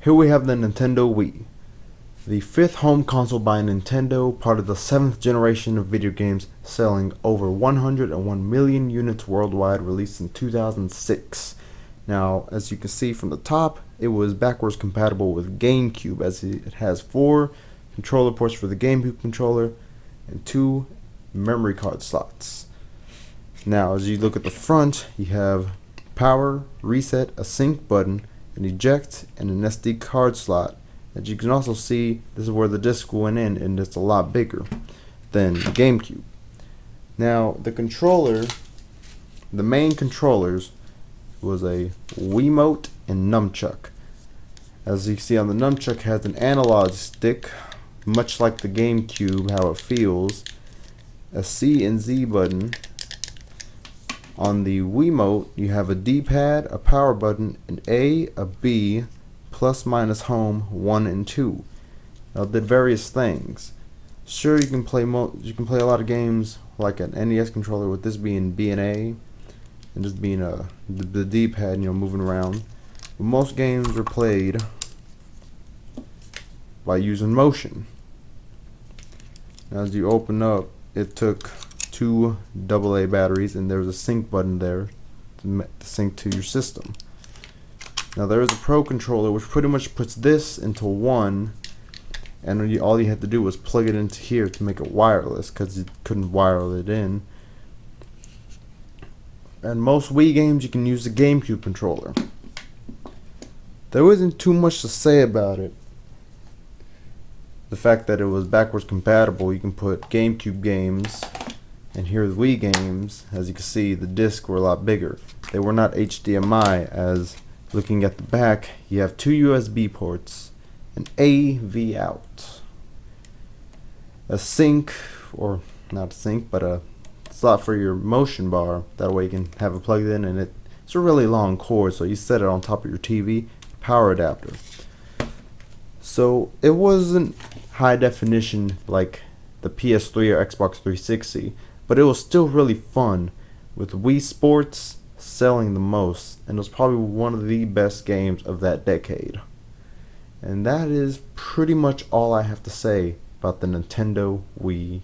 Here we have the Nintendo Wii, the fifth home console by Nintendo, part of the seventh generation of video games, selling over 101 million units worldwide, released in 2006. Now, as you can see from the top, it was backwards compatible with GameCube, as it has 4 controller ports for the GameCube controller and 2 memory card slots. Now, as you look at the front, you have power, reset, a sync button, an eject, and an SD card slot. As you can also see, this is where the disc went in, and it's a lot bigger than GameCube. Now, the controller, the main controllers, was a Wiimote and nunchuck. As you see on the nunchuck, has an analog stick, much like the GameCube, how it feels, a C and Z button. On the Wiimote, you have a D-pad, a power button, an A, a B, plus minus home 1 and 2. Now, it did various things. Sure, you can play a lot of games like an NES controller, with this being B and A, and just being the D-pad, moving around. But most games are played by using motion. Now, as you open up, it took 2 AA batteries, and there's a sync button there to sync to your system. Now, there is a Pro controller, which pretty much puts this into one, and all you had to do was plug it into here to make it wireless, because you couldn't wire it in. And most Wii games, you can use the GameCube controller. There isn't too much to say about it. The fact that it was backwards compatible, you can put GameCube games, and here the Wii games. As you can see, the discs were a lot bigger. They were not HDMI, as looking at the back, you have 2 USB ports, an AV out, a sync, or not a sync, but a slot for your motion bar. That way you can have it plugged in, and it's a really long cord, so you set it on top of your TV, power adapter. So it wasn't high definition like the PS3 or Xbox 360, but it was still really fun, with Wii Sports selling the most, and it was probably one of the best games of that decade. And that is pretty much all I have to say about the Nintendo Wii